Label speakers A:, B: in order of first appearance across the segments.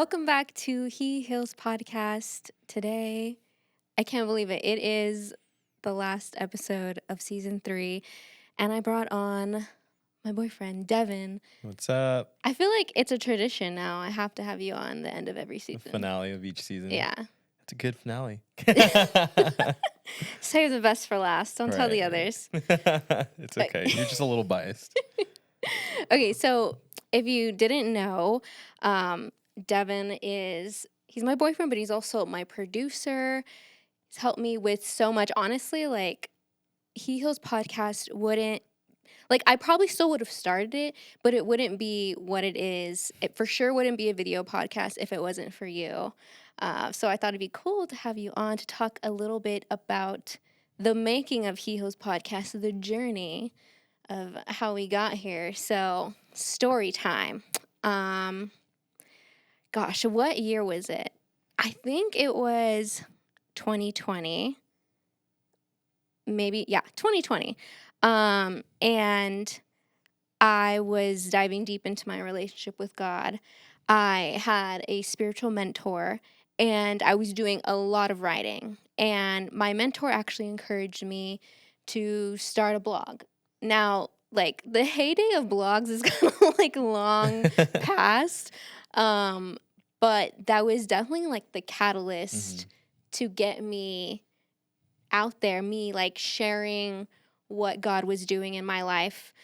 A: Welcome back to He Heals Podcast. Today, I can't believe it. It is the last episode of season 3, and I brought on my boyfriend, Devon.
B: What's up?
A: I feel like it's a tradition now. I have to have you on the end of every
B: The
A: season.
B: finale of each season.
A: Yeah.
B: It's a good finale.
A: Save the best for last. Don't tell the
B: Right.
A: others.
B: It's okay. You're just a little biased.
A: Okay, so if you didn't know, Devon he's my boyfriend, but he's also my producer. He's helped me with so much. Honestly, like, He Heals Podcast wouldn't, like, I probably still would have started it, but it wouldn't be what it is. It for sure wouldn't be a video podcast if it wasn't for you. So I thought it'd be cool to have you on to talk a little bit about the making of He Heals Podcast, the journey of how we got here. So, story time. Gosh, what year was it? I think it was 2020. Maybe, yeah, 2020. And I was diving deep into my relationship with God. I had a spiritual mentor, and I was doing a lot of writing. And my mentor actually encouraged me to start a blog. Now, like, the heyday of blogs is kind of like long past. But that was definitely like the catalyst to get me out there, me like sharing what God was doing in my life,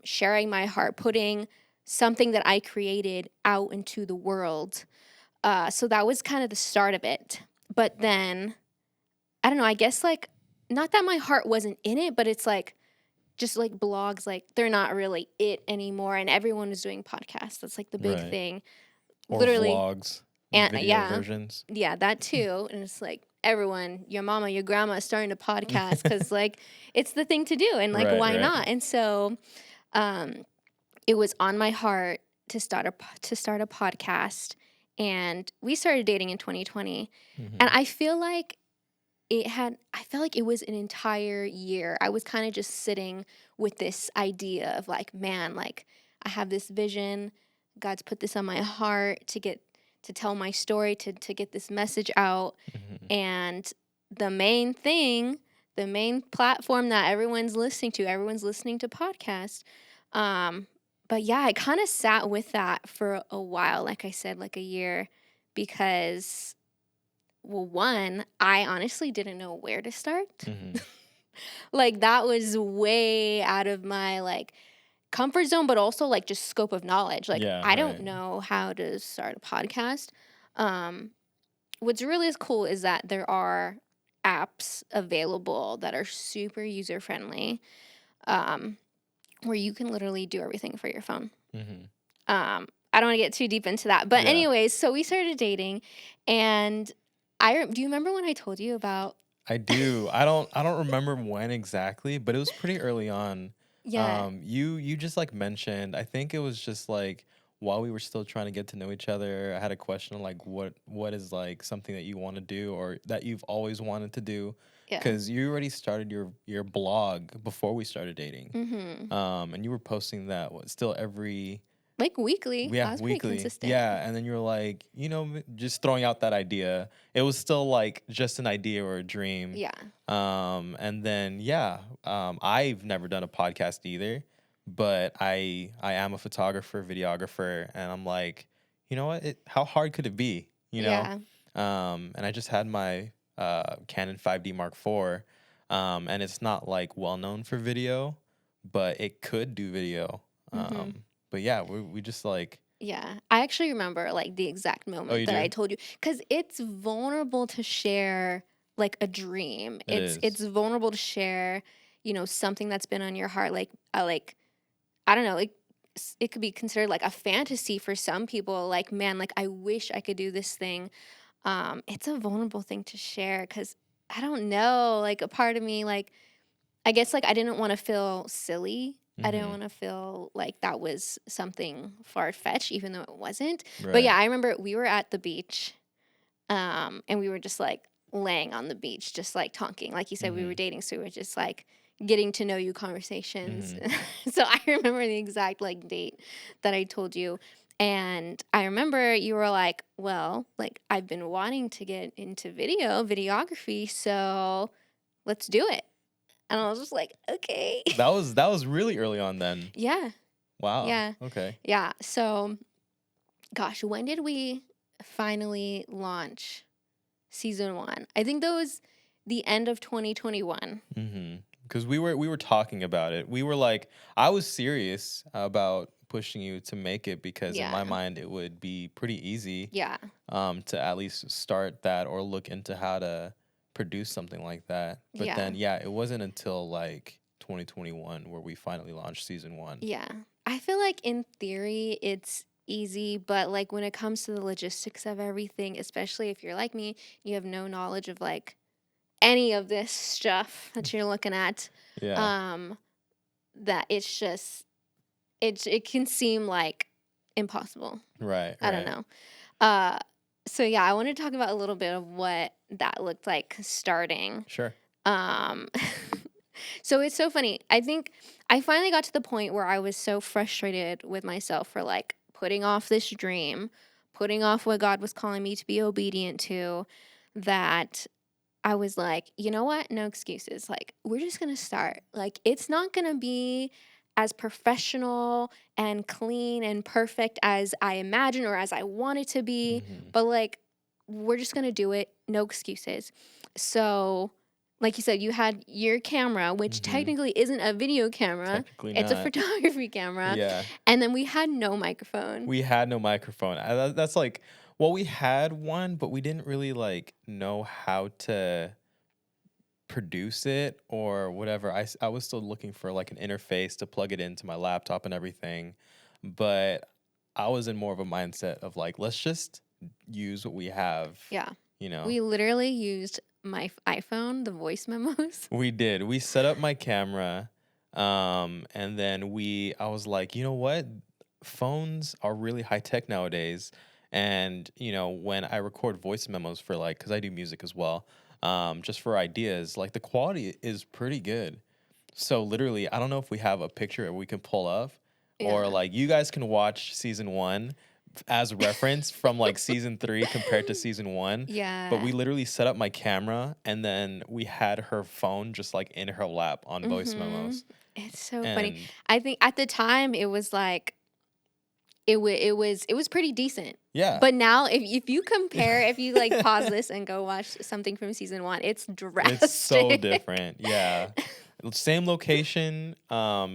A: sharing my heart, putting something that I created out into the world. So that was kind of the start of it. But then, I don't know, I guess like, not that my heart wasn't in it, but it's like, just like blogs, like they're not really it anymore. And everyone is doing podcasts. That's like the big
B: Right.
A: thing.
B: Or
A: Literally.
B: vlogs.
A: And
B: Video
A: yeah.
B: versions.
A: Yeah, that too. And it's like everyone, your mama, your grandma is starting to podcast because like it's the thing to do. And like, why not? And so it was on my heart to start a podcast. And we started dating in 2020. And I feel like it was an entire year. I was kind of just sitting with this idea of like, man, like I have this vision. God's put this on my heart to tell my story, to get this message out. And the main platform that everyone's listening to podcasts. But yeah, I kind of sat with that for a while, like I said, like a year, because, well, one, I honestly didn't know where to start. Like that was way out of my like comfort zone, but also like just scope of knowledge. Like I don't know how to start a podcast. What's really cool is that there are apps available that are super user friendly, where you can literally do everything for your phone. I don't want to get too deep into that, but anyways, so we started dating, and do you remember when I told you about?
B: I do. I don't remember when exactly, but it was pretty early on.
A: Yeah.
B: You just like mentioned, I think it was just like while we were still trying to get to know each other, I had a question like what is like something that you want to do or that you've always wanted to do? Because you already started your blog before we started dating. And you were posting that still every
A: like weekly.
B: Yeah,
A: I was
B: weekly.
A: pretty consistent.
B: Yeah, and then you're like, just throwing out that idea. It was still like just an idea or a dream.
A: Yeah.
B: And then I've never done a podcast either, but I am a photographer, videographer, and I'm like, you know what? How hard could it be?
A: Yeah.
B: And I just had my Canon 5D Mark IV, and it's not like well known for video, but it could do video. But yeah, we just like.
A: Yeah, I actually remember like the exact moment that I told you, because it's vulnerable to share like a dream. It's vulnerable to share, something that's been on your heart. Like I don't know, it could be considered like a fantasy for some people. Like, man, like I wish I could do this thing. It's a vulnerable thing to share because I don't know, like a part of me, like I guess like I didn't want to feel silly. I didn't want to feel like that was something far-fetched, even though it wasn't.
B: Right.
A: But yeah, I remember we were at the beach, and we were just like laying on the beach, just like talking. Like you said, we were dating, so we were just like getting to know you conversations. So I remember the exact like date that I told you. And I remember you were like, well, like, I've been wanting to get into videography, so let's do it. And I was just like, okay.
B: That was really early on then.
A: Yeah.
B: Wow.
A: Yeah.
B: Okay.
A: Yeah. So, gosh, when did we finally launch season 1? I think that was the end of 2021.
B: Because we were talking about it. We were like, I was serious about pushing you to make it because in my
A: Yeah.
B: mind it would be pretty easy
A: Yeah.
B: to at least start that or look into how to produce something like that. But
A: Yeah.
B: then yeah, it wasn't until like 2021 where we finally launched season 1.
A: Yeah. I feel like in theory it's easy, but like when it comes to the logistics of everything, especially if you're like me, you have no knowledge of like any of this stuff that you're looking at,
B: Yeah.
A: um, that it's just it can seem like impossible.
B: Right,
A: I don't
B: right.
A: know. Uh, so yeah, I want to talk about a little bit of what that looked like starting.
B: Sure.
A: Um, so it's so funny. I think I finally got to the point where I was so frustrated with myself for like putting off this dream, putting off what God was calling me to be obedient to, that I was like, you know what? No excuses. Like, we're just going to start. Like, it's not going to be as professional and clean and perfect as I imagine or as I want it to be,
B: Mhm.
A: but like, we're just going to do it. No excuses. So, like you said, you had your camera, which
B: Mhm.
A: technically isn't a video camera,
B: Technically
A: it's a
B: not.
A: photography camera.
B: Yeah.
A: And then we had no microphone.
B: We had no microphone. That's like, well, we had one, but we didn't really like know how to produce it or whatever. I was still looking for like an interface to plug it into my laptop and everything, but I was in more of a mindset of like, let's just use what we have,
A: Yeah.
B: you know.
A: We literally used my iPhone, the voice memos.
B: We did. We set up my camera, and then I was like, you know what? Phones are really high tech nowadays. And, when I record voice memos for like, because I do music as well, just for ideas, like the quality is pretty good. So literally, I don't know if we have a picture we can pull up, or
A: Yeah.
B: like you guys can watch season 1 as a reference from like season 3 compared to season 1. But we
A: Yeah.
B: literally set up my camera and then we had her phone just like in her lap on voice
A: Mhm.
B: memos.
A: It's so funny.
B: And
A: I think at the time it was like it was pretty decent.
B: yeah,
A: But now if you compare, if you like pause this and go watch something from season 1, it's
B: it's so
A: drastic.
B: different. Yeah. Same location,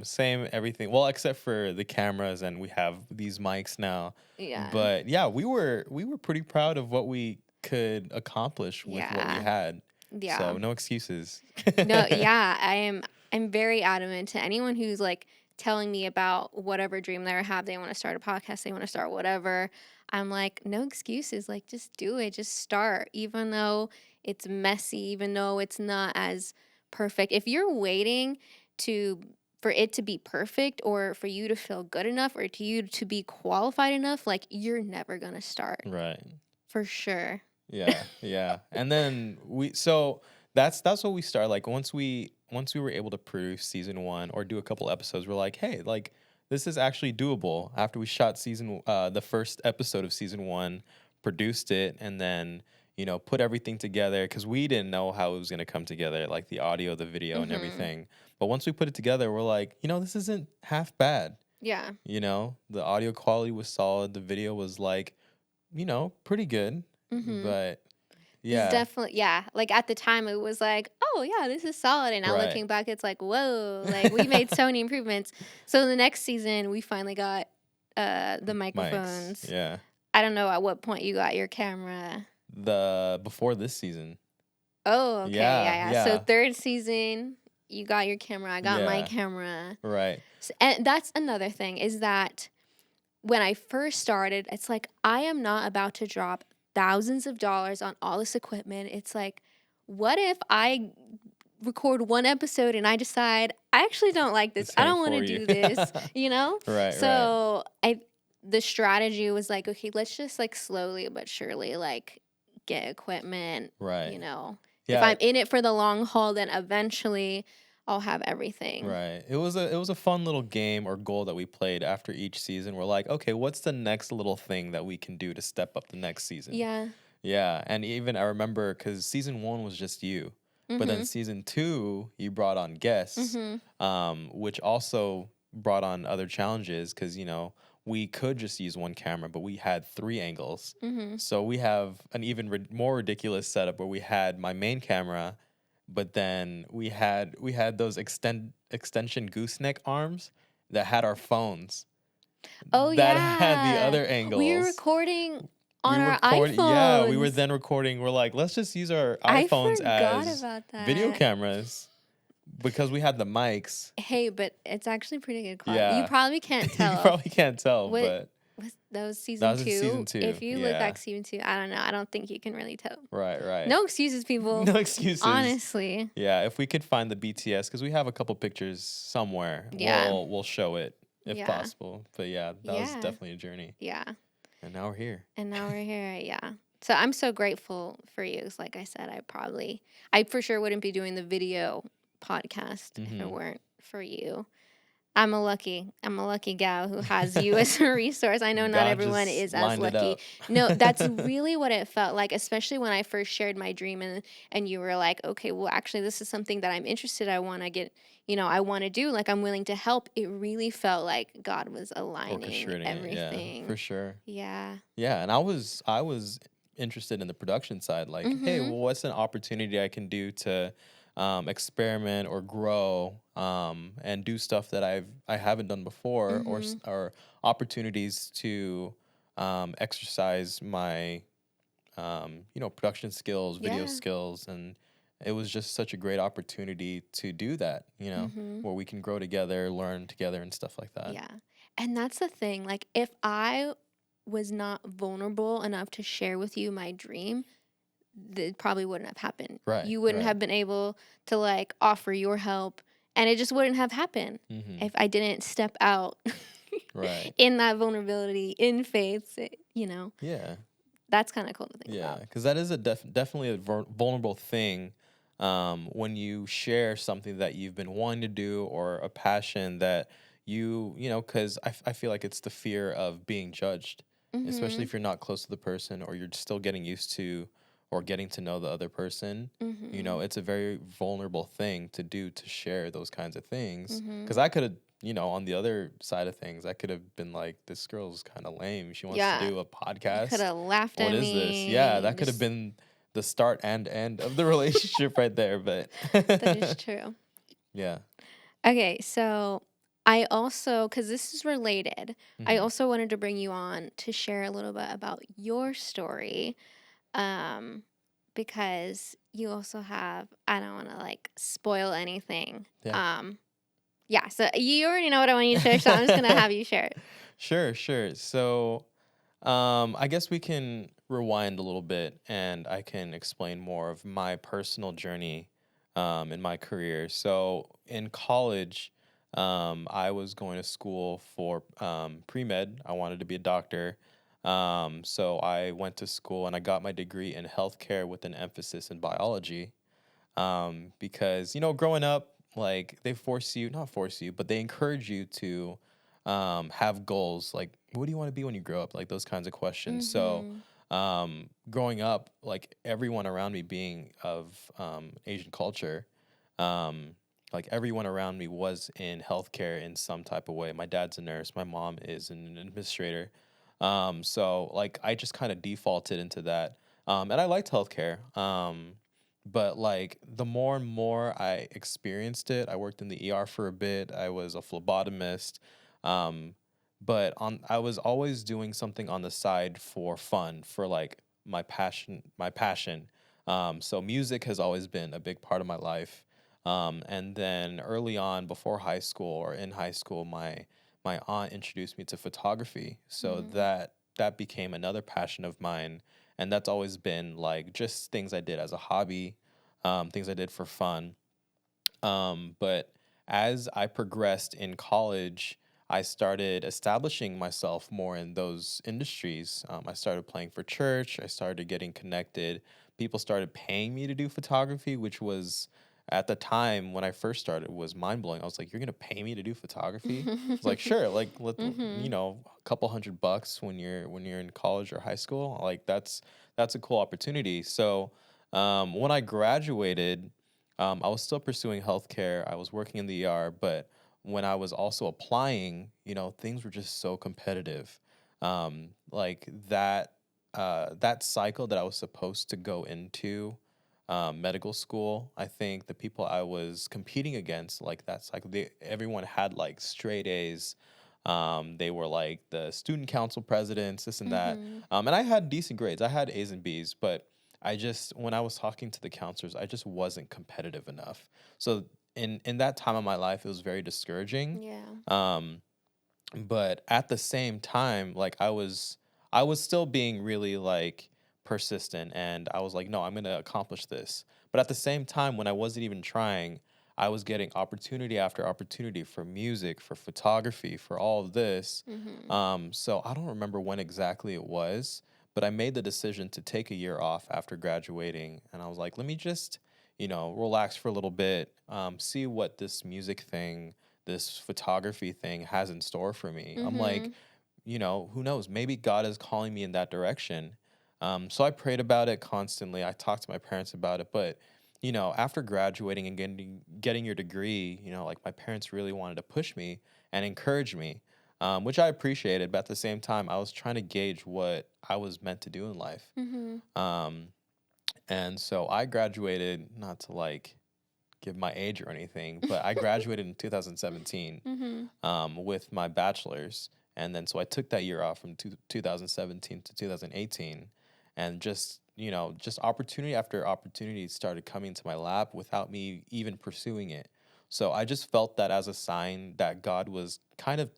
B: same everything. Well, except for the cameras and we have these mics now.
A: Yeah.
B: But yeah, we were pretty proud of what we could accomplish with what we
A: Yeah.
B: had.
A: Yeah.
B: So no excuses.
A: No, yeah, I'm very adamant to anyone who's like telling me about whatever dream they have. They want to start a podcast, they want to start whatever. I'm like, no excuses. Like, just do it. Just start, even though it's messy, even though it's not as perfect. If you're waiting to for it to be perfect or for you to feel good enough or to you to be qualified enough, like you're never gonna start
B: Right.
A: for sure.
B: Yeah, yeah. And then that's what we started. Like once we were able to produce season 1 or do a couple episodes, we're like, hey, like this is actually doable. After we shot the first episode of season 1, produced it, and then put everything together because we didn't know how it was gonna come together, like the audio, the video, and
A: Mm-hmm.
B: everything. But once we put it together, we're like, this isn't half bad.
A: Yeah.
B: The audio quality was solid. The video was like, pretty good.
A: Mm-hmm.
B: But
A: This is
B: yeah,
A: definitely, yeah. Like at the time, it was like, oh yeah, this is solid. And now
B: right.
A: looking back, it's like, whoa, like we made so many improvements. So the next season, we finally got the
B: Mics.
A: microphones.
B: Yeah.
A: I don't know at what point you got your camera.
B: Before this season.
A: Oh, okay,
B: Yeah,
A: yeah, yeah. So
B: yeah,
A: third season, you got your camera. I got my
B: yeah.
A: camera.
B: Right.
A: So, and that's another thing is that when I first started, it's like I am not about to drop thousands of dollars on all this equipment. It's like, what if I record one episode and I decide I actually don't like this.
B: This
A: I
B: ain't
A: don't want to
B: for you.
A: do this, you know?
B: Right, right.
A: So the strategy was like, okay, let's just like slowly but surely like get equipment,
B: Right.
A: you know. If
B: Yeah.
A: I'm in it for the long haul, then eventually I'll have everything.
B: Right. It was a fun little game or goal that we played after each season. We're like, okay, what's the next little thing that we can do to step up the next season?
A: Yeah.
B: Yeah, and even I remember because season one was just you, but then
A: Mhm.
B: season two you brought on guests,
A: Mhm.
B: which also brought on other challenges because we could just use one camera, but we had three angles.
A: Mhm.
B: So we have an even more ridiculous setup where we had my main camera, but then we had those extension gooseneck arms that had our phones
A: Oh
B: that had the
A: yeah.
B: other
A: We were
B: angles.
A: recording
B: We
A: on our
B: record, yeah, we were
A: iPhones.
B: then recording. We're like, let's just use our
A: I
B: iPhones
A: forgot
B: as
A: about
B: video
A: that.
B: cameras because we had the mics.
A: Hey, but it's actually pretty good quality. You
B: Yeah.
A: probably can't
B: You
A: tell.
B: probably can't tell,
A: What
B: but
A: was that was
B: that
A: season
B: was in season
A: 2?
B: two.
A: If you look
B: Yeah.
A: back season 2, I don't know. I don't think you can really tell.
B: Right, right.
A: No excuses, people.
B: No excuses.
A: Honestly.
B: Yeah, if we could find the BTS, because we have a couple pictures somewhere,
A: Yeah.
B: we'll show it if
A: Yeah.
B: possible. But yeah, that was
A: Yeah.
B: definitely a journey.
A: Yeah.
B: And now we're here.
A: And now we're here. Yeah. So I'm so grateful for you. 'Cause like I said, I for sure wouldn't be doing the video podcast if it
B: Mm-hmm.
A: weren't for you. I'm a lucky gal who has you as a resource. I know not
B: God
A: everyone
B: just
A: is as
B: lined it
A: lucky.
B: up.
A: No, that's really what it felt like, especially when I first shared my dream and you were like, "Okay, well actually this is something that I'm interested. I want to get, I want to do. Like I'm willing to help." It really felt like God was aligning
B: Orchestrating it, yeah, for
A: everything.
B: sure.
A: Yeah.
B: Yeah, and I was interested in the production side. Like, hey,
A: Mhm.
B: well, what's an opportunity I can do to experiment or grow and do stuff that I haven't done before,
A: Mhm.
B: or opportunities to exercise my production skills, video
A: Yeah.
B: skills, and it was just such a great opportunity to do that.
A: Mhm.
B: Where we can grow together, learn together, and stuff like that.
A: Yeah. And that's the thing. Like if I was not vulnerable enough to share with you my dream, it probably wouldn't have happened.
B: Right,
A: You wouldn't
B: right.
A: have been able to like offer your help and it just wouldn't have happened
B: Mm-hmm.
A: if I didn't step out
B: Right.
A: in that vulnerability, in faith,
B: Yeah.
A: That's kind of cool to think
B: Yeah,
A: about.
B: because that is definitely a vulnerable thing when you share something that you've been wanting to do or a passion that because I feel like it's the fear of being judged, especially
A: Mhm.
B: if you're not close to the person or you're still getting used to or getting to know the other person.
A: Mhm.
B: It's a very vulnerable thing to do, to share those kinds of things. Because
A: Mhm.
B: I could have, on the other side of things, I could have been like, this girl's kind of lame. She wants to
A: Yeah.
B: do a
A: You could
B: podcast.
A: have laughed
B: What
A: at
B: is this? Yeah,
A: me
B: that
A: and
B: could have
A: just
B: been the start and end of the relationship right there. But
A: that is true.
B: yeah.
A: Okay, so I also, because this is related, I
B: Hmm.
A: also wanted to bring you on to share a little bit about your story. Um, because you also have, I don't want to like spoil anything.
B: Yeah.
A: Yeah, so you already know what I want you to share, so I'm just gonna have you share it.
B: Sure, sure. So, I guess we can rewind a little bit and I can explain more of my personal journey in my career. So, in college, I was going to school for pre med. I wanted to be a doctor. So, I went to school and I got my degree in healthcare with an emphasis in biology. Because growing up, like they force you, not force you, but they encourage you to have goals. Like, what do you want to be when you grow up? Like those kinds of questions. So,
A: Mm-hmm.
B: growing up, like everyone around me being of Asian culture, um, like everyone around me was in healthcare in some type of way. My dad's a nurse. My mom is an administrator. So like I just kind of defaulted into that. And I liked healthcare. But like the more and more I experienced it, I worked in the ER for a bit. I was a phlebotomist. Um, but I was always doing something on the side for fun, for like my passion. So music has always been a big part of my life. And then early on, before high school or in high school, my aunt introduced me to photography. So
A: Mm-hmm.
B: that became another passion of mine, and that's always been like just things I did as a hobby, things I did for fun. But as I progressed in college, I started establishing myself more in those industries. I started playing for church. I started getting connected. People started paying me to do photography, which was at the time when I first started was mind blowing. I was like, "You're gonna pay me to do photography?" I was like, "Sure." Like,
A: Mhm.
B: a couple $100 when you're in college or high school. Like, that's a cool opportunity. So, when I graduated, I was still pursuing healthcare. I was working in the ER, but when I was also applying, things were just so competitive. Like that cycle that I was supposed to go into medical school. I think the people I was competing against, like that's like everyone had like straight A's. They were like the student council presidents, this and that.
A: Mhm.
B: And I had decent grades. I had A's and B's, but I just when I was talking to the counselors, I just wasn't competitive enough. So in that time of my life, it was very discouraging.
A: Yeah.
B: Um, but at the same time, like I was still being really like persistent, and I was like, no, I'm gonna accomplish this. But at the same time, when I wasn't even trying, I was getting opportunity after opportunity for music, for photography, for all of this.
A: Mhm.
B: So I don't remember when exactly it was, but I made the decision to take a year off after graduating, and I was like, let me just relax for a little bit, see what this music thing, this photography thing has in store for me. I'm like,
A: Mhm.
B: who knows? Maybe God is calling me in that direction. So I prayed about it constantly. I talked to my parents about it, but after graduating and getting your degree, like my parents really wanted to push me and encourage me, which I appreciated. But at the same time, I was trying to gauge what I was meant to do in life.
A: Mhm.
B: Um, and so I graduated, not to like give my age or anything, but I graduated in 2017
A: Mhm.
B: with my bachelor's. And then so I took that year off from 2017 to 2018. And just opportunity after opportunity started coming to my lap without me even pursuing it. So I just felt that as a sign that God was kind of,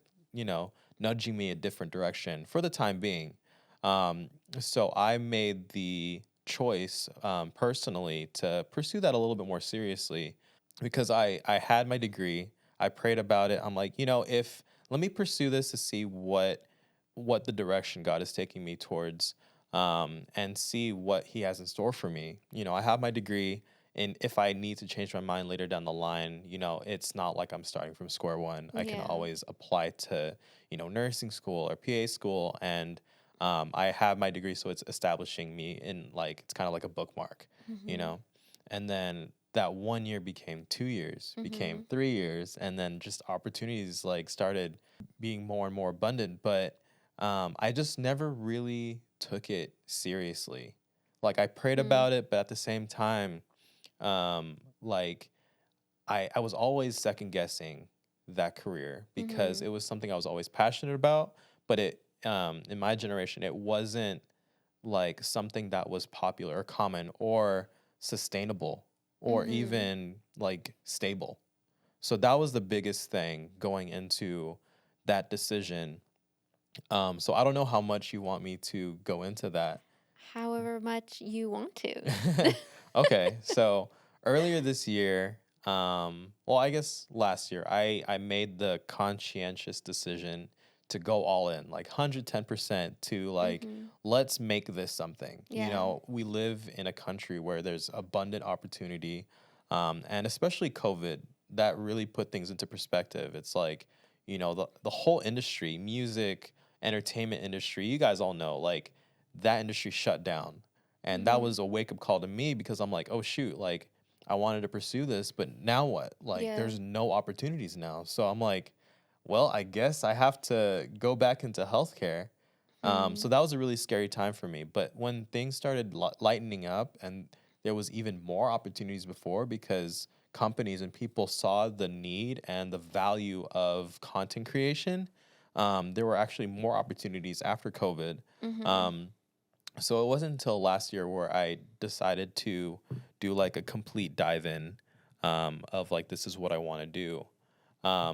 B: nudging me a different direction for the time being. Um, so I made the choice personally to pursue that a little bit more seriously because I had my degree. I prayed about it. I'm like, if let me pursue this to see what the direction God is taking me towards, and see what He has in store for me. I have my degree, and if I need to change my mind later down the line, it's not like I'm starting from square one. I can
A: Yeah.
B: always apply to nursing school or PA school, and I have my degree, so it's establishing me in like it's kind of like a bookmark, you
A: Mhm.
B: know and then that 1 year became 2 years, became
A: Mhm.
B: 3 years, and then just opportunities like started being more and more abundant. But I just never really took it seriously. Like I prayed
A: Mhm.
B: about it, but at the same time, like I was always second guessing that career because
A: Mhm.
B: it was something I was always passionate about. But in my generation, it wasn't like something that was popular or common or sustainable or
A: Mhm.
B: even like stable. So that was the biggest thing going into that decision. So I don't know how much you want me to go into that.
A: However much you want to.
B: Okay, so earlier this year, well, I guess last year, I made the conscientious decision to go all in, like 110% to like,
A: Mhm.
B: let's make this something.
A: Yeah.
B: We live in a country where there's abundant opportunity, and especially COVID, that really put things into perspective. It's like, the whole industry, music, entertainment industry, you guys all know, like that industry shut down, and that
A: Mhm.
B: was a wake up call to me because I'm like, oh shoot, like I wanted to pursue this, but now what? Like
A: Yeah.
B: there's no opportunities now. So I'm like, well, I guess I have to go back into healthcare. So
A: Mhm.
B: that was a really scary time for me. But when things started lightening up and there was even more opportunities before because companies and people saw the need and the value of content creation, there were actually more opportunities after COVID.
A: Mhm.
B: Um, so it wasn't until last year where I decided to do like a complete dive in, of like this is what I want to do.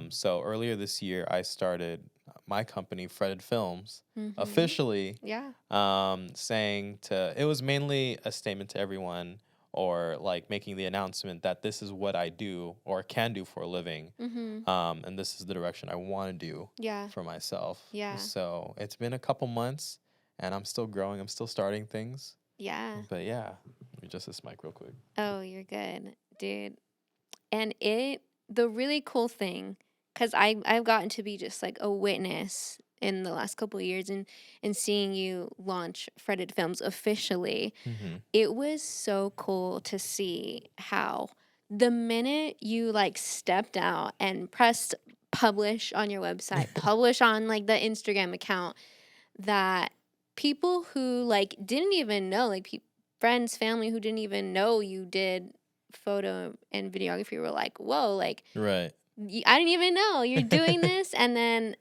B: So earlier this year, I started my company, Fretted Films,
A: Mhm.
B: officially,
A: Yeah.
B: saying to it was mainly a statement to everyone or like making the announcement that this is what I do or can do for a living,
A: Mhm.
B: and this is the direction I want to do
A: Yeah.
B: for myself.
A: Yeah.
B: So it's been a couple months, and I'm still growing. I'm still starting things,
A: Yeah.
B: but yeah, let me adjust this mic real quick.
A: Oh, you're good, dude. And the really cool thing, because I've gotten to be just like a witness in the last couple of years and seeing you launch Fretted Films officially,
B: Mhm.
A: it was so cool to see how the minute you like stepped out and pressed publish on your website, publish on like the Instagram account, that people who like didn't even know, like friends, family who didn't even know you did photo and videography were like, whoa, like
B: Right.
A: I didn't even know you're doing this. And then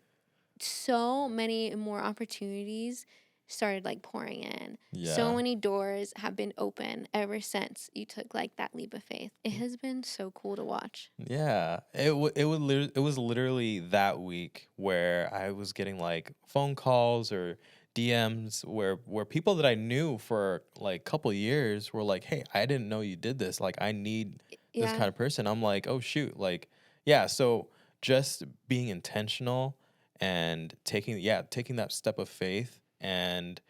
A: so many more opportunities started like pouring in. So
B: Yeah.
A: many doors have been open ever since you took like that leap of faith. It has been so cool to watch.
B: Yeah, it was literally that week where I was getting like phone calls or DMs where people that I knew for like couple years were like, "Hey, I didn't know you did this. Like, I need this
A: Yeah.
B: kind of person." I'm like, "Oh shoot!" Like, yeah. So just being intentional and taking that step of faith and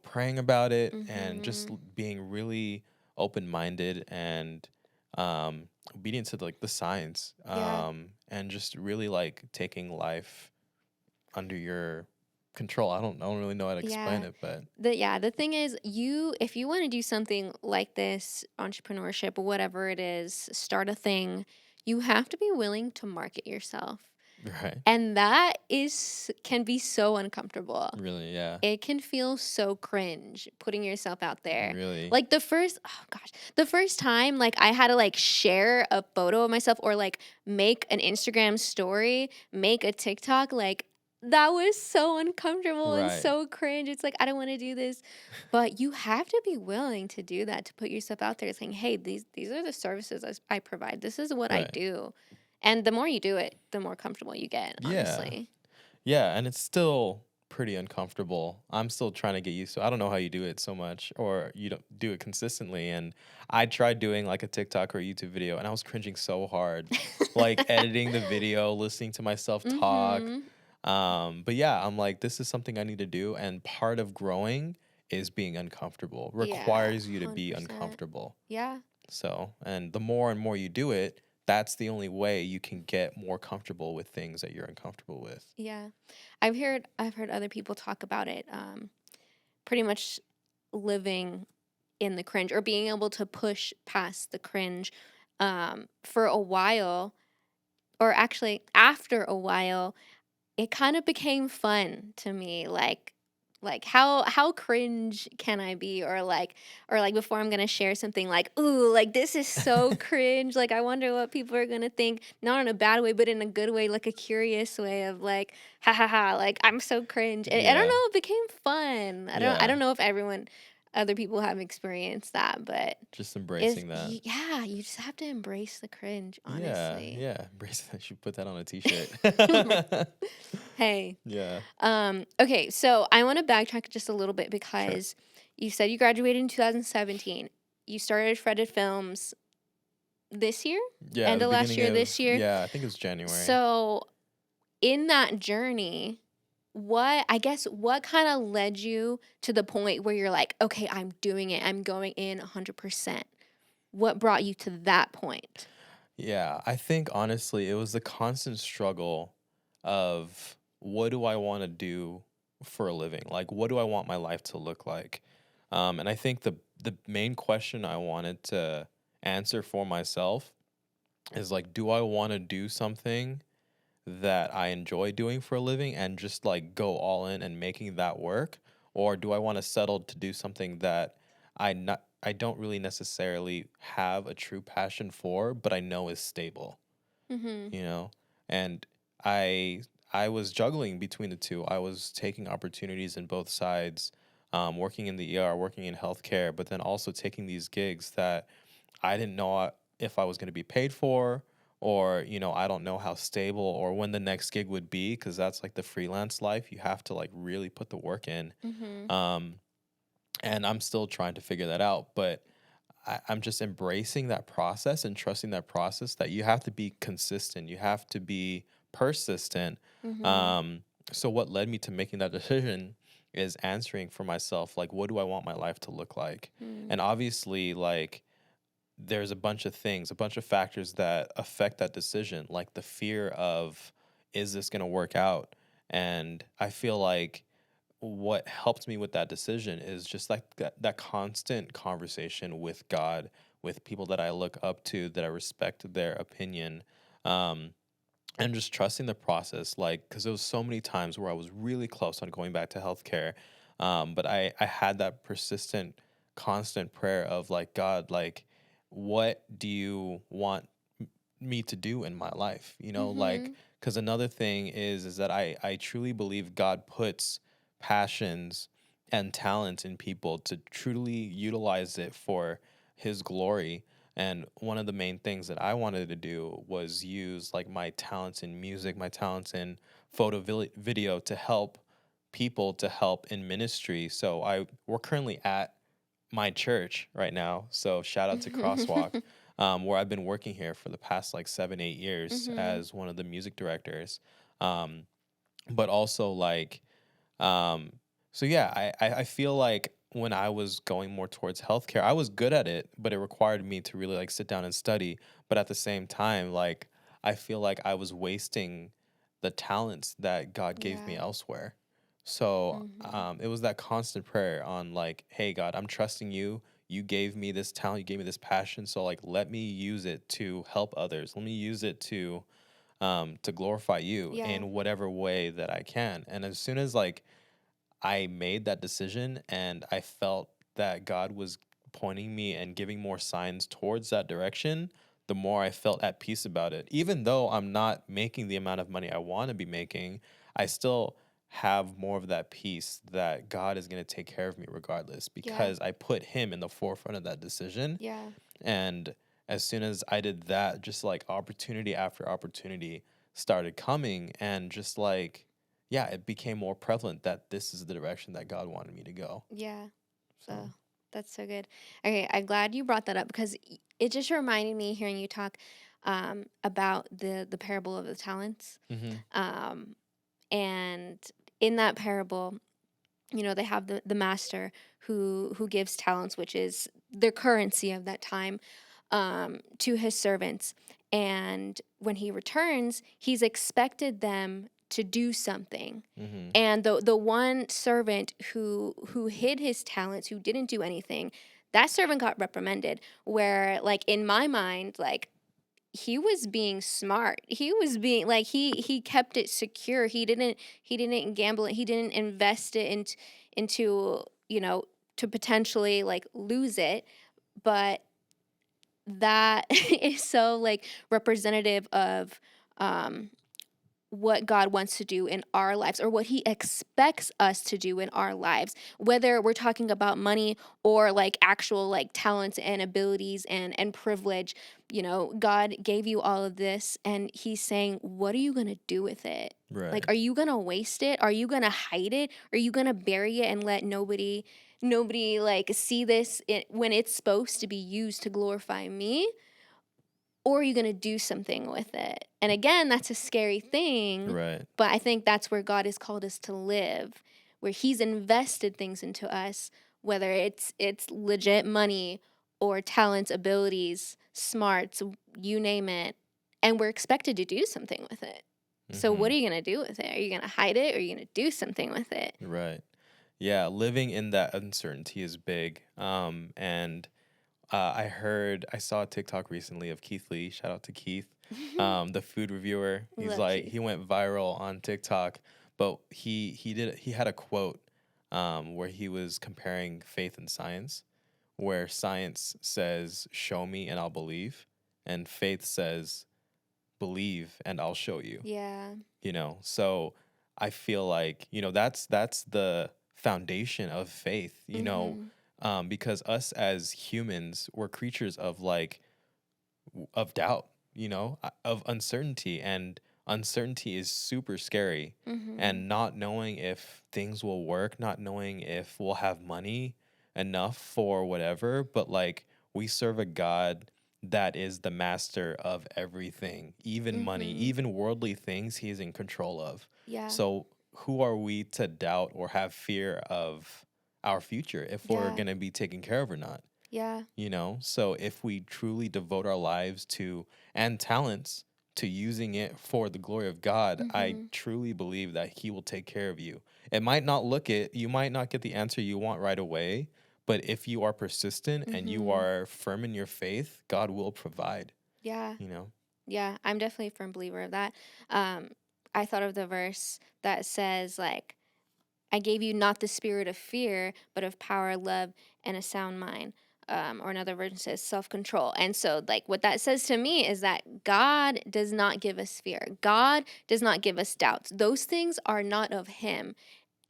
B: praying about it and just
A: Mhm.
B: being really open minded and obedient to like the signs
A: Yeah.
B: and just really like taking life under your control. I don't really know how to explain
A: Yeah.
B: it, but
A: The thing is, if you want to do something like this, entrepreneurship or whatever it is, start a thing, you have to be willing to market yourself.
B: right,
A: And that is can be so uncomfortable.
B: really, yeah,
A: It can feel so cringe putting yourself out there.
B: really,
A: Like the first time like I had to like share a photo of myself or like make an Instagram story, make a TikTok, like that was so uncomfortable and
B: right,
A: so cringe. It's like I don't want to do this. But you have to be willing to do that, to put yourself out there saying, "Hey, these are the services I provide. This is what I
B: right,
A: do." And the more you do it, the more comfortable you get,
B: yeah.
A: honestly.
B: Yeah, and it's still pretty uncomfortable. I'm still trying to get used to. I don't know how you do it so much or you don't do it consistently. And I tried doing like a TikTok or YouTube video and I was cringing so hard. Like editing the video, listening to myself talk.
A: Mhm.
B: But yeah, I'm like, this is something I need to do. And part of growing is being uncomfortable.
A: Yeah,
B: Requires you to be
A: 100%.
B: uncomfortable.
A: Yeah,
B: So, and the more and more you do it, that's the only way you can get more comfortable with things that you're uncomfortable with.
A: yeah. I've heard other people talk about it, pretty much living in the cringe or being able to push past the cringe, for a while, or actually after a while, it kind of became fun to me, like how cringe can I be, or like before I'm gonna share something, like, ooh, like this is so cringe, like I wonder what people are gonna think, not in a bad way but in a good way, like a curious way of like, ha ha ha, like I'm so cringe. And I don't
B: Yeah.
A: know, it became fun. I
B: Yeah.
A: don't know if other people have experienced that, but
B: Just embracing that.
A: yeah, you just have to embrace the cringe,
B: Yeah,
A: honestly.
B: yeah. Embrace I should put that on a t-shirt.
A: Hey.
B: Yeah.
A: Okay, so I want to backtrack just a little bit
B: Sure.
A: because you said you graduated in 2017. You started Fretted Films this year,
B: Yeah,
A: end
B: the
A: of last
B: beginning
A: year, this
B: of
A: year.
B: yeah, I think it was January.
A: So, in that journey, what kind of led you to the point where you're like, okay, I'm doing it, I'm going in 100%? What brought you to that point?
B: Yeah, I think honestly it was the constant struggle of what do I want to do for a living? Like what do I want my life to look like? And I think the main question I wanted to answer for myself is like do I want to do something that I enjoy doing for a living and just like go all in and making that work? Or do I want to settle to do something that I don't really necessarily have a true passion for, but I know is stable,
A: Mhm.
B: you know? And I I was juggling between the two. I was taking opportunities in both sides, working in the ER, working in healthcare, but then also taking these gigs that I didn't know if I was going to be paid for, or, I don't know how stable or when the next gig would be, because that's like the freelance life. You have to like really put the work in.
A: Mhm.
B: Um, and I'm still trying to figure that out. But I'm just embracing that process and trusting that process that you have to be consistent, you have to be persistent.
A: Mhm.
B: Um, so, what led me to making that decision is answering for myself, like, what do I want my life to look like?
A: Mm.
B: And obviously, like, there's a bunch of things, a bunch of factors that affect that decision, like the fear of, is this going to work out? And I feel like what helped me with that decision is just like that constant conversation with God, with people that I look up to, that I respect their opinion. Um, and just trusting the process, like, because there was so many times where I was really close on going back to healthcare, but I had that persistent, constant prayer of like, God, like, what do you want me to do in my life? You know, like,
A: Mhm.
B: because another thing is that I truly believe God puts passions and talents in people to truly utilize it for His glory. And one of the main things that I wanted to do was use like my talents in music, my talents in video to help people, to help in ministry. So we're currently at my church right now. So shout out to Crosswalk, where I've been working here for the past like 7, 8 years
A: Mhm.
B: as one of the music directors. Um, but also like um, so yeah, I feel like when I was going more towards healthcare, I was good at it, but it required me to really like sit down and study. But at the same time, like I feel like I was wasting the talents that God gave me
A: Yeah.
B: elsewhere. So
A: Mhm.
B: it was that constant prayer on like, hey God, I'm trusting you. You gave me this talent, you gave me this passion. So like let me use it to help others. Let me use it to glorify you
A: Yeah.
B: in whatever way that I can. And as soon as like I made that decision and I felt that God was pointing me and giving more signs towards that direction, the more I felt at peace about it. Even though I'm not making the amount of money I want to be making, I still have more of that peace that God is going to take care of me regardless,
A: Yeah.
B: because I put Him in the forefront of that decision.
A: Yeah.
B: And as soon as I did that, just like opportunity after opportunity started coming, and just like, yeah, it became more prevalent that this is the direction that God wanted me to go.
A: Yeah.
B: So,
A: Oh, that's so good. Okay, I'm glad you brought that up because it just reminded me hearing you talk about the parable of the talents.
B: hmm
A: Um, and in that parable, they have the master who gives talents, which is their currency of that time, to his servants. And when he returns, he's expected them to do something.
B: hmm
A: And the one servant who hid his talents, who didn't do anything, that servant got reprimanded. Where, like, in my mind, like, he was being smart. He was being like, he kept it secure. He didn't gamble it. He didn't invest it into, to potentially like lose it. But that is so like representative of um what God wants to do in our lives, or what he expects us to do in our lives, whether we're talking about money or like actual like talents and abilities and privilege. God gave you all of this and he's saying, what are you going to do with it? Like, are
B: right,
A: you going to waste it? Are you going to hide it? Are you going to bury it and let nobody like see when it's supposed to be used to glorify me? Or are you going to do something with it? And again, that's a scary thing,
B: right,
A: but I think that's where God has called us to live, where he's invested things into us, whether it's legit money or talents, abilities, smarts, you name it, and we're expected to do something with it. So what
B: hmm
A: are you going to do with it? Are you going to hide it, or are you going to do something with it?
B: right. Yeah, living in that uncertainty is big. And I saw a TikTok recently of Keith Lee. Shout out to Keith, the food reviewer.
A: We
B: He's
A: love
B: like,
A: Keith.
B: he went viral on TikTok, but he had a quote where he was comparing faith and science, where science says, "Show me and I'll believe," and faith says, "Believe and I'll show you."
A: Yeah.
B: So I feel like, that's the foundation of faith,
A: Mhm.
B: because us as humans, we're creatures of like of doubt, of uncertainty, and uncertainty is super scary.
A: Mhm.
B: And not knowing if things will work, not knowing if we'll have money enough for whatever, but like we serve a God that is the master of everything, even money,
A: Mhm.
B: even worldly things, He is in control of.
A: Yeah.
B: So who are we to doubt or have fear of our future if we're
A: Yeah.
B: going to be taken care of or not?
A: Yeah.
B: So if we truly devote our lives and talents to using it for the glory of God, I
A: Mhm.
B: truly believe that he will take care of you. You might not get the answer you want right away, but if you are persistent and you
A: Mhm.
B: are firm in your faith, God will provide,
A: Yeah.
B: you know?
A: Yeah, I'm definitely a firm believer of that. Um, I thought of the verse that says, like, I gave you not the spirit of fear, but of power, love, and a sound mind. Or another version says self control. And so, like, what that says to me is that God does not give us fear. God does not give us doubts. Those things are not of Him.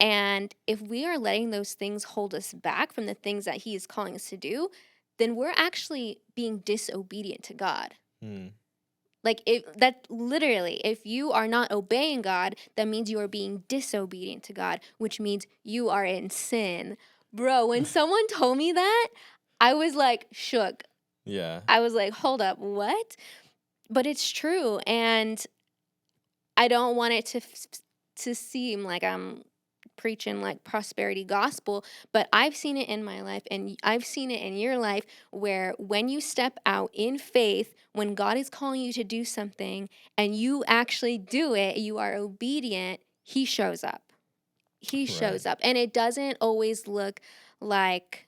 A: And if we are letting those things hold us back from the things that He is calling us to do, then we're actually being disobedient to God.
B: Hmm.
A: Like, if that literally, if you are not obeying God, that means you are being disobedient to God, which means you are in sin. Bro, when someone told me that, I was like shook.
B: Yeah.
A: I was like, hold up, what? But it's true. And I don't want it to seem like I'm preaching like prosperity gospel, but I've seen it in my life and I've seen it in your life where when you step out in faith, when God is calling you to do something and you actually do it, you are obedient, he shows up. He
B: Right.
A: shows up. And it doesn't always look like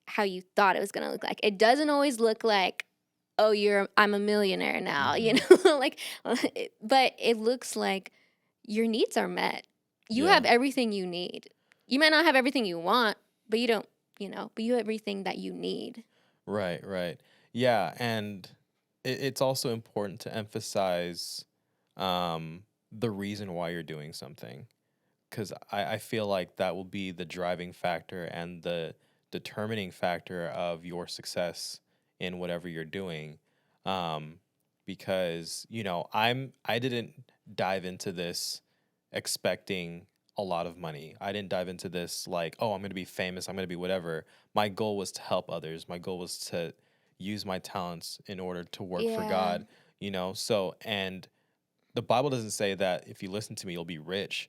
A: how you thought it was going to look like. It doesn't always look like, oh, I'm a millionaire now, you
B: Hmm.
A: know, like, but it looks like your needs are met. You have
B: Yeah.
A: everything you need. You might not have everything you want, but you don't, but you have everything that you need.
B: Right, right. Yeah, and it's also important to emphasize the reason why you're doing something. Because I feel like that will be the driving factor and the determining factor of your success in whatever you're doing. Um, because I didn't dive into this expecting a lot of money. I didn't dive into this like, oh, I'm going to be famous, I'm going to be whatever. My goal was to help others. My goal was to use my talents in order to work for
A: Yeah.
B: God. So and the Bible doesn't say that if you listen to me, you'll be rich,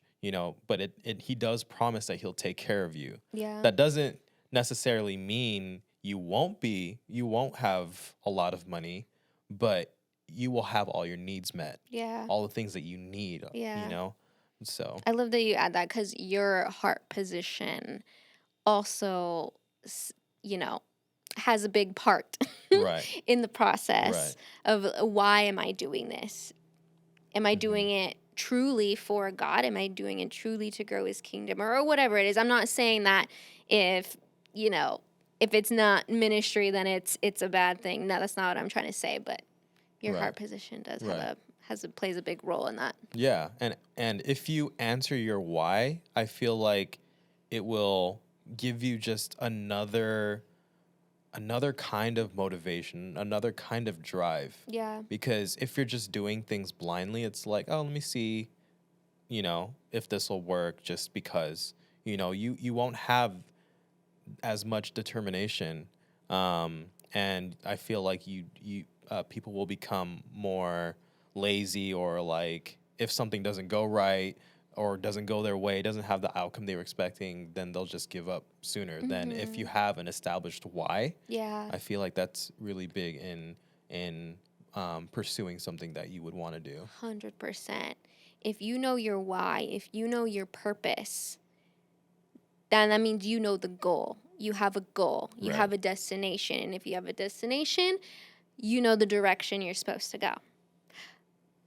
B: but he does promise that he'll take care of you.
A: Yeah.
B: That doesn't necessarily mean you won't have a lot of money, but you will have all your needs met,
A: Yeah.
B: all the things that you need,
A: Yeah.
B: So,
A: I love that you add that because your heart position also, s- you know, has a big part
B: right,
A: in the
B: right.
A: process of why am I doing this? Am I
B: Hmm.
A: doing it truly for God? Am I doing it truly to grow his kingdom or whatever it is? I'm not saying that if, you know, if it's not ministry, then it's a bad thing. No, that's not what I'm trying to say, but your
B: Right,
A: heart position does
B: right.
A: plays a big role in that.
B: Yeah, and if you answer your why, I feel like it will give you just another kind of motivation, another kind of drive.
A: Yeah.
B: Because if you're just doing things blindly, it's like, oh, let me see, if this will work just because. You won't have as much determination. And I feel like people will become more lazy, or like if something doesn't go right or doesn't go their way, doesn't have the outcome they were expecting, then they'll just give up sooner than if you
A: Mhm.
B: have an established why.
A: Yeah.
B: I feel like that's really big in pursuing something that you would want to do.
A: 100%. If you know your why, if you know your purpose, then that means you know the goal. You have a goal. You
B: Right.
A: have a destination. And if you have a destination, you know the direction you're supposed to go.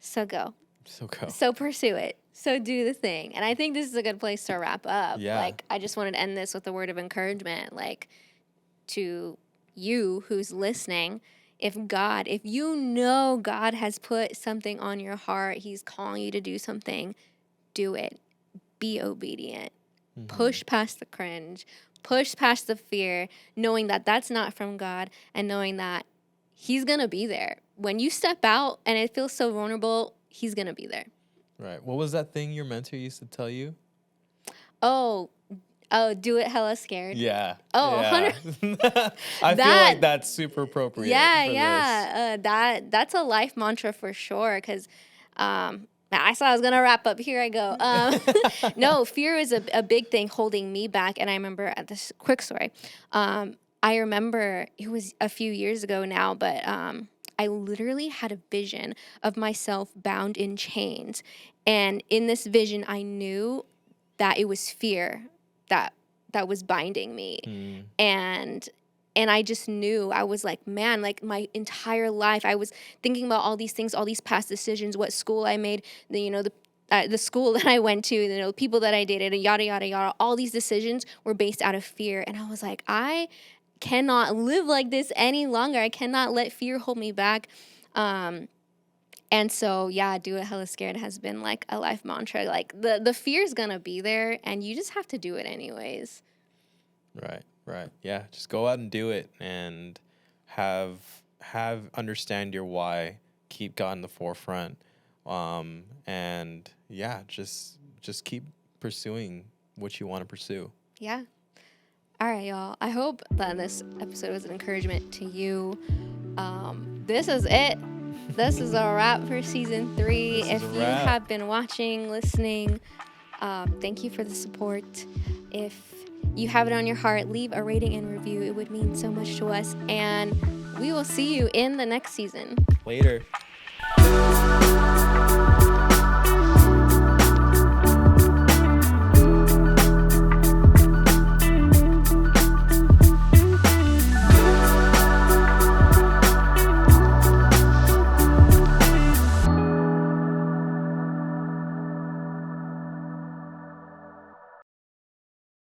A: So go.
B: So go.
A: So pursue it. So do the thing. And I think this is a good place to wrap up.
B: Yeah.
A: Like, I just wanted to end this with a word of encouragement, like, to you who's listening. If you know God has put something on your heart, he's calling you to do something, do it. Be obedient.
B: Mm-hmm.
A: Push past the cringe, push past the fear, knowing that that's not from God and knowing that he's going to be there. When you step out and it feels so vulnerable, he's going to be there.
B: Right. What was that thing your mentor used to tell you?
A: Oh, oh, do it hella scared.
B: Yeah,
A: Oh,
B: yeah.
A: 100.
B: I feel
A: That
B: like that's super appropriate
A: yeah,
B: for this.
A: yeah. That's a life mantra for sure. Cause, I saw I was gonna wrap up. Here I go. No, fear is a big thing holding me back. And I remember at this quick story. I remember it was a few years ago now, but I literally had a vision of myself bound in chains. And in this vision, I knew that it was fear that was binding me.
B: Mm.
A: And I just knew. I was like, man, like my entire life I was thinking about all these things, all these past decisions, what school I made, the school that I went to, people that I dated, and yada yada yada. All these decisions were based out of fear, and I was like, I cannot live like this any longer. I cannot let fear hold me back. And so, yeah, do it hella scared has been like a life mantra. Like the fear's gonna be there, and you just have to do it anyways.
B: Right. Yeah, just go out and do it, and have understand your why. Keep God in the forefront, and yeah, just keep pursuing what you want to pursue.
A: Yeah. All right, y'all. I hope that this episode was an encouragement to you. This is it. This is a wrap for season 3. If you have been watching, listening, thank you for the support. If you have it on your heart, leave a rating and review. It would mean so much to us. And we will see you in the next season.
B: Later.